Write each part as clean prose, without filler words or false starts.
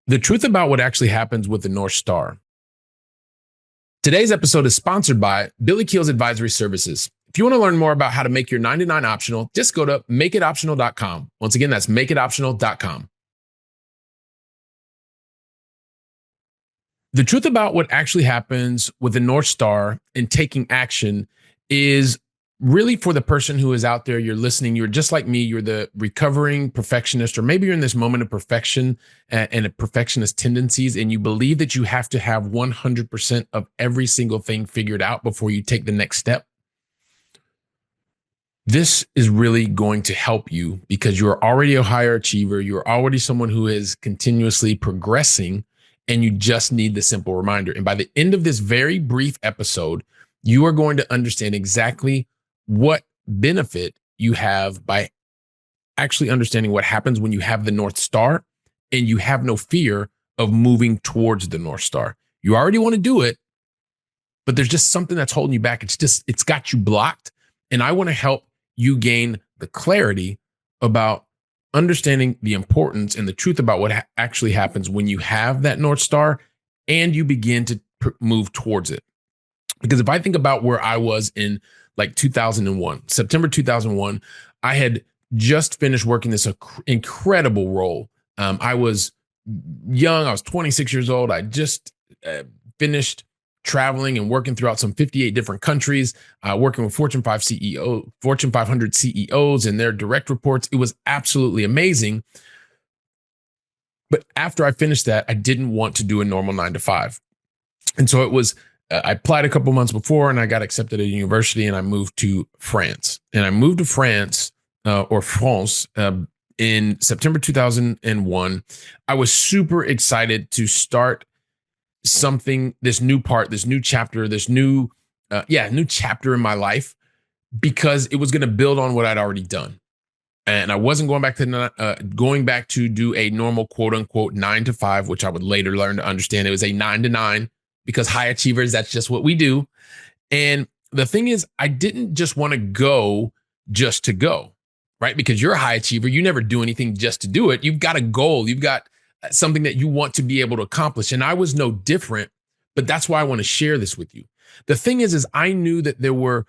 The truth about what actually happens with the North Star. Today's episode is sponsored by Billy Keels Advisory Services. If you want to learn more about how to make your 9 to 9 optional, just go to makeitoptional.com. Once again, that's makeitoptional.com. The truth about what actually happens with the North Star and taking action is really for the person who is out there, you're listening, you're just like me, you're the recovering perfectionist, or maybe you're in this moment of perfection and a perfectionist tendencies, and you believe that you have to have 100% of every single thing figured out before you take the next step. This is really going to help you because you're already a higher achiever. You're already someone who is continuously progressing, and you just need the simple reminder. And by the end of this very brief episode, you are going to understand exactly what benefit you have by actually understanding what happens when you have the North Star and you have no fear of moving towards the North Star. You already want to do it, but there's just something that's holding you back. It's got you blocked. And I want to help you gain the clarity about understanding the importance and the truth about what actually happens when you have that North Star and you begin to move towards it. Because if I think about where I was in like 2001, September 2001, I had just finished working this incredible role. I was young. I was 26 years old. I just finished traveling and working throughout some 58 different countries, working with Fortune 500 CEOs and their direct reports. It was absolutely amazing. But after I finished that, I didn't want to do a normal 9 to 5. And so it was, I applied a couple months before and I got accepted at a university and I moved to France. And I moved to France or France in September 2001. I was super excited to start something, this new chapter, new chapter in my life, because it was going to build on what I'd already done. And I wasn't going back to do a normal quote unquote 9 to 5, which I would later learn to understand. It was a 9 to 9 because high achievers, that's just what we do. And the thing is, I didn't just want to go just to go, right? Because you're a high achiever. You never do anything just to do it. You've got a goal. You've got something that you want to be able to accomplish. And I was no different, but that's why I want to share this with you. The thing is I knew that there were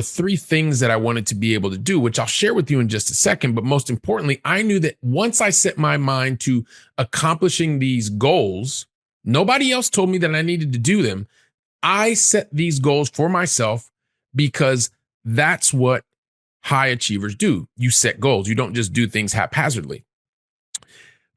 3 things that I wanted to be able to do, which I'll share with you in just a second. But most importantly, I knew that once I set my mind to accomplishing these goals, nobody else told me that I needed to do them. I set these goals for myself because that's what high achievers do. You set goals. You don't just do things haphazardly.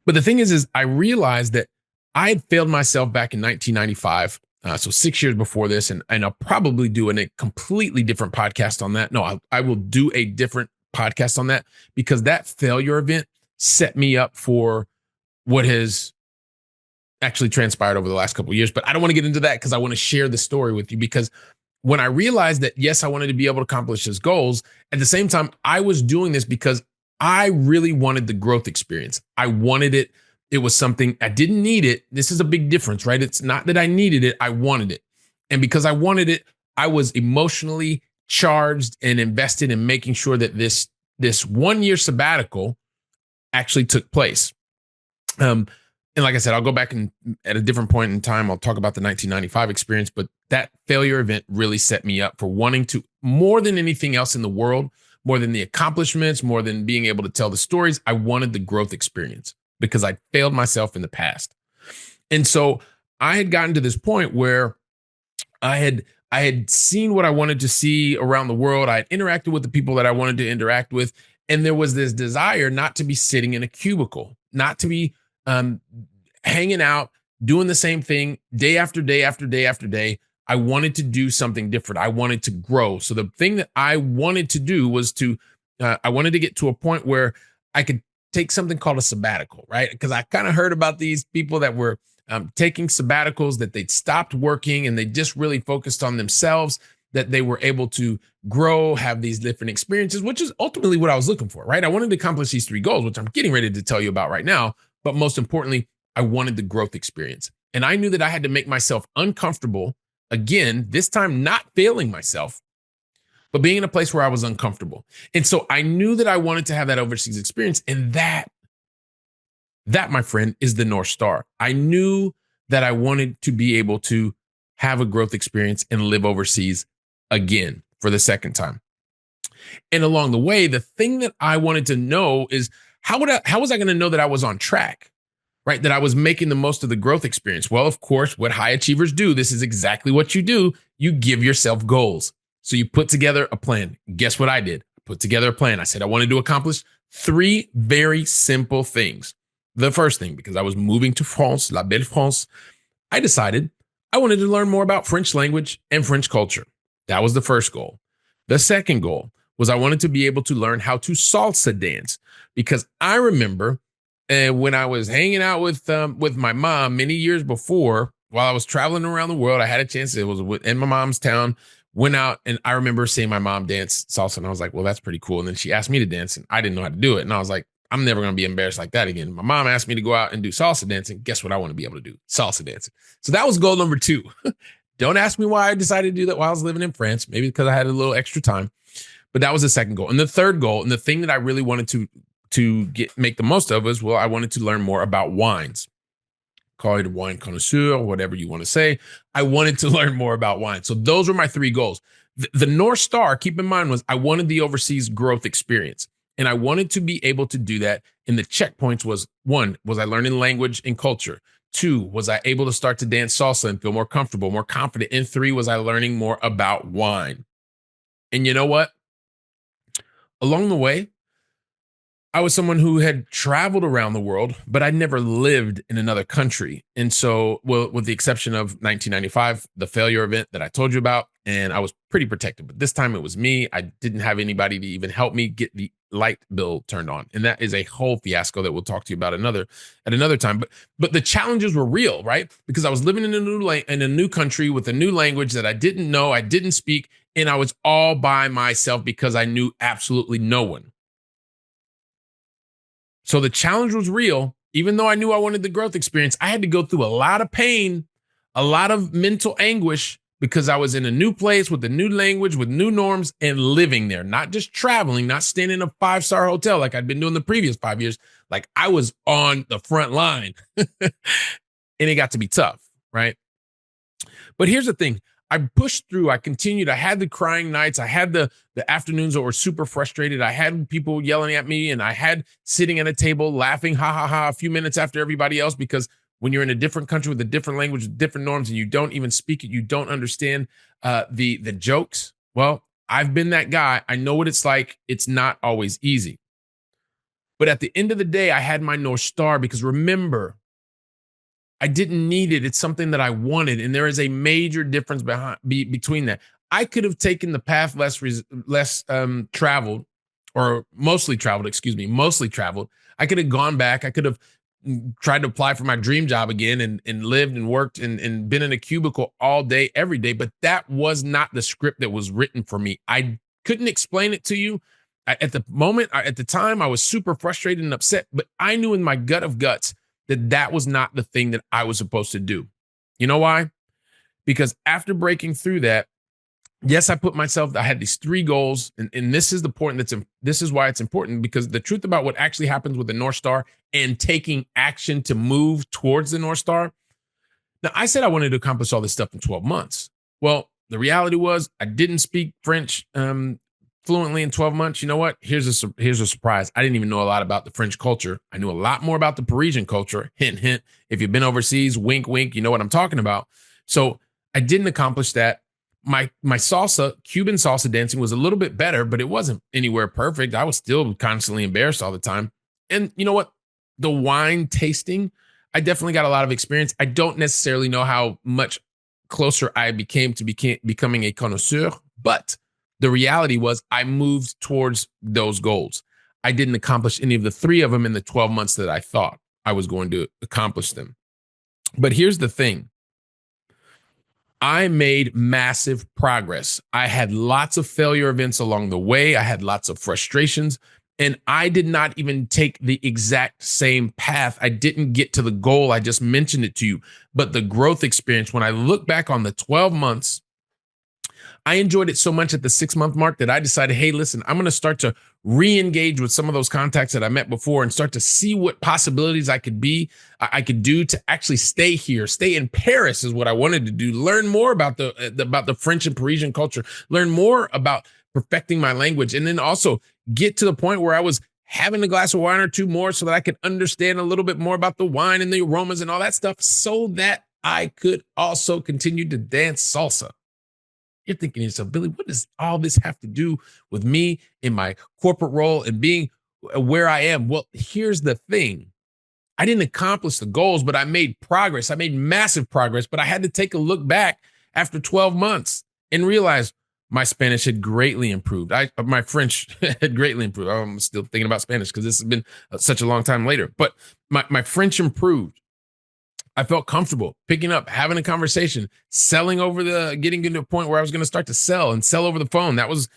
But the thing is I realized that I had failed myself back in 1995. So 6 years before this, and I'll probably do a completely different podcast on that. No, I will do a different podcast on that because that failure event set me up for what has actually transpired over the last couple of years. But I don't want to get into that because I want to share the story with you, because when I realized that, yes, I wanted to be able to accomplish his goals, at the same time, I was doing this because I really wanted the growth experience. I wanted it. It was something I didn't need it. This is a big difference, right? It's not that I needed it. I wanted it. And because I wanted it, I was emotionally charged and invested in making sure that this 1 year sabbatical actually took place. And like I said, I'll go back and at a different point in time, I'll talk about the 1995 experience, but that failure event really set me up for wanting to, more than anything else in the world, more than the accomplishments, more than being able to tell the stories, I wanted the growth experience because I failed myself in the past. And so I had gotten to this point where I had seen what I wanted to see around the world. I had interacted with the people that I wanted to interact with. And there was this desire not to be sitting in a cubicle, not to be hanging out, doing the same thing day after day after day after day. I wanted to do something different. I wanted to grow. So the thing that I wanted to do was I wanted to get to a point where I could take something called a sabbatical, right? Because I kind of heard about these people that were taking sabbaticals, that they'd stopped working and they just really focused on themselves, that they were able to grow, have these different experiences, which is ultimately what I was looking for, right? I wanted to accomplish these 3 goals, which I'm getting ready to tell you about right now. But most importantly, I wanted the growth experience. And I knew that I had to make myself uncomfortable. Again, this time not failing myself, but being in a place where I was uncomfortable. And so I knew that I wanted to have that overseas experience. And that That, my friend, is the North Star. I knew that I wanted to be able to have a growth experience and live overseas again for the second time. And along the way, the thing that I wanted to know is how was I going to know that I was on track? Right? That I was making the most of the growth experience. Well, of course, what high achievers do, this is exactly what you do. You give yourself goals. So you put together a plan. Guess what I did? I put together a plan. I said I wanted to accomplish 3 very simple things. The first thing, because I was moving to France, La Belle France, I decided I wanted to learn more about French language and French culture. That was the first goal. The second goal was I wanted to be able to learn how to salsa dance, because I remember when I was hanging out with my mom many years before, while I was traveling around the world, I had a chance. It was in my mom's town. Went out, and I remember seeing my mom dance salsa, and I was like, "Well, that's pretty cool." And then she asked me to dance, and I didn't know how to do it, and I was like, "I'm never going to be embarrassed like that again." My mom asked me to go out and do salsa dancing. Guess what? I want to be able to do salsa dancing. So that was goal number 2. Don't ask me why I decided to do that while I was living in France. Maybe because I had a little extra time. But that was the second goal. And the third goal, and the thing that I really wanted to make the most of was, well, I wanted to learn more about wines. Call it a wine connoisseur, whatever you want to say. I wanted to learn more about wine. So those were my 3 goals. The North Star, keep in mind, was I wanted the overseas growth experience. And I wanted to be able to do that. And the checkpoints was, 1, was I learning language and culture? 2, was I able to start to dance salsa and feel more comfortable, more confident? And 3, was I learning more about wine? And you know what? Along the way, I was someone who had traveled around the world, but I'd never lived in another country. And so, well, with the exception of 1995, the failure event that I told you about, and I was pretty protected. But this time it was me. I didn't have anybody to even help me get the light bill turned on. And that is a whole fiasco that we'll talk to you about at another time. But the challenges were real, right? Because I was living in a new country with a new language that I didn't know, I didn't speak, and I was all by myself because I knew absolutely no one. So the challenge was real. Even though I knew I wanted the growth experience, I had to go through a lot of pain, a lot of mental anguish, because I was in a new place with a new language, with new norms, and living there, not just traveling, not staying in a 5-star hotel like I'd been doing the previous 5 years. Like I was on the front line and it got to be tough, right? But here's the thing. I pushed through. I continued. I had the crying nights. I had the afternoons that were super frustrated. I had people yelling at me, and I had sitting at a table laughing, ha ha ha, a few minutes after everybody else, because when you're in a different country with a different language, with different norms, and you don't even speak it, you don't understand the jokes. Well, I've been that guy. I know what it's like. It's not always easy. But at the end of the day, I had my North Star, because remember, I didn't need it. It's something that I wanted. And there is a major difference between that. I could have taken the path less traveled, or mostly traveled. I could have gone back. I could have tried to apply for my dream job again and lived and worked and been in a cubicle all day, every day. But that was not the script that was written for me. I couldn't explain it to you. At the time, I was super frustrated and upset, but I knew in my gut of guts that was not the thing that I was supposed to do. You know why? Because after breaking through that, yes, I had these 3 goals, and this is the point this is why it's important, because the truth about what actually happens with the North Star and taking action to move towards the North Star. Now, I said I wanted to accomplish all this stuff in 12 months. Well, the reality was I didn't speak French fluently in 12 months. You know what? Here's a surprise. I didn't even know a lot about the French culture. I knew a lot more about the Parisian culture. Hint, hint. If you've been overseas, wink, wink, you know what I'm talking about. So I didn't accomplish that. My Cuban salsa dancing was a little bit better, but it wasn't anywhere perfect. I was still constantly embarrassed all the time. And you know what? The wine tasting, I definitely got a lot of experience. I don't necessarily know how much closer I became to becoming a connoisseur, but the reality was I moved towards those goals. I didn't accomplish any of the 3 of them in the 12 months that I thought I was going to accomplish them. But here's the thing. I made massive progress. I had lots of failure events along the way. I had lots of frustrations, and I did not even take the exact same path. I didn't get to the goal. I just mentioned it to you. But the growth experience, when I look back on the 12 months, I enjoyed it so much at the 6-month mark that I decided, hey, listen, I'm going to start to re-engage with some of those contacts that I met before and start to see what possibilities I could do to actually stay here, stay in Paris is what I wanted to do. Learn more about the French and Parisian culture, learn more about perfecting my language, and then also get to the point where I was having a glass of wine or two more so that I could understand a little bit more about the wine and the aromas and all that stuff so that I could also continue to dance salsa. You're thinking to yourself, Billy, what does all this have to do with me in my corporate role and being where I am? Well, here's the thing. I didn't accomplish the goals, but I made progress. I made massive progress, but I had to take a look back after 12 months and realize my Spanish had greatly improved. My French had greatly improved. I'm still thinking about Spanish because this has been such a long time later, but my French improved. I felt comfortable picking up, having a conversation, getting into a point where I was going to start to sell over the phone. I was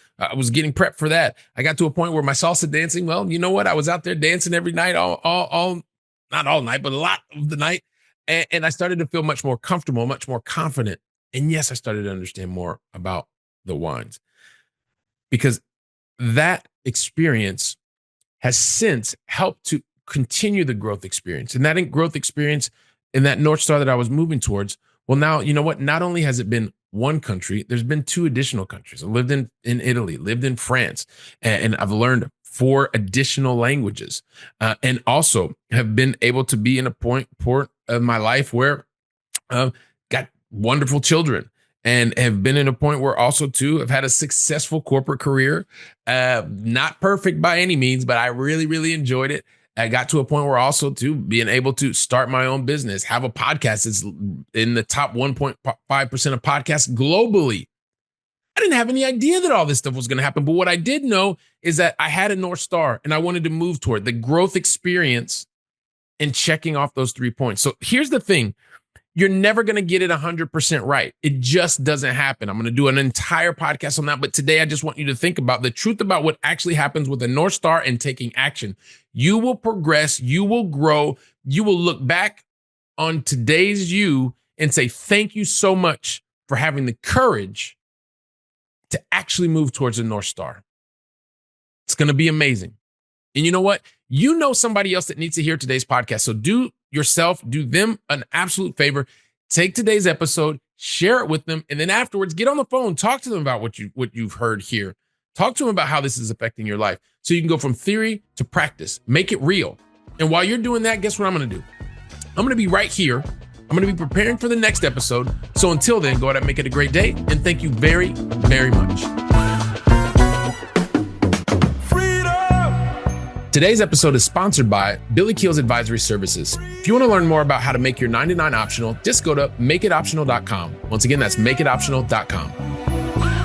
getting prepped for that. I got to a point where my salsa dancing, well, you know what? I was out there dancing every night, not all night, but a lot of the night. And I started to feel much more comfortable, much more confident. And yes, I started to understand more about the wines because that experience has since helped to continue the growth experience. And that growth experience and that North Star that I was moving towards, well, now, you know what? Not only has it been one country, there's been 2 additional countries. I lived in Italy, lived in France, and I've learned 4 additional languages, and also have been able to be in a point of my life where got wonderful children and have been in a point where also too have had a successful corporate career, not perfect by any means, but I really, really enjoyed it. I got to a point where also too being able to start my own business, have a podcast that's in the top 1.5% of podcasts globally. I didn't have any idea that all this stuff was going to happen. But what I did know is that I had a North Star and I wanted to move toward the growth experience and checking off those 3 points. So here's the thing. You're never going to get it 100% right. It just doesn't happen. I'm going to do an entire podcast on that. But today, I just want you to think about the truth about what actually happens with a North Star and taking action. You will progress. You will grow. You will look back on today's you and say, thank you so much for having the courage to actually move towards a North Star. It's going to be amazing. And you know what? You know somebody else that needs to hear today's podcast. So do them an absolute favor. Take today's episode, share it with them, and then afterwards get on the phone, talk to them about what you've heard here. Talk to them about how this is affecting your life so you can go from theory to practice. Make it real. And while you're doing that, guess what I'm going to do? I'm going to be right here. I'm going to be preparing for the next episode. So until then, go out and make it a great day. And thank you very, very much. Today's episode is sponsored by Billy Keels Advisory Services. If you want to learn more about how to make your 99 optional, just go to makeitoptional.com. Once again, that's makeitoptional.com.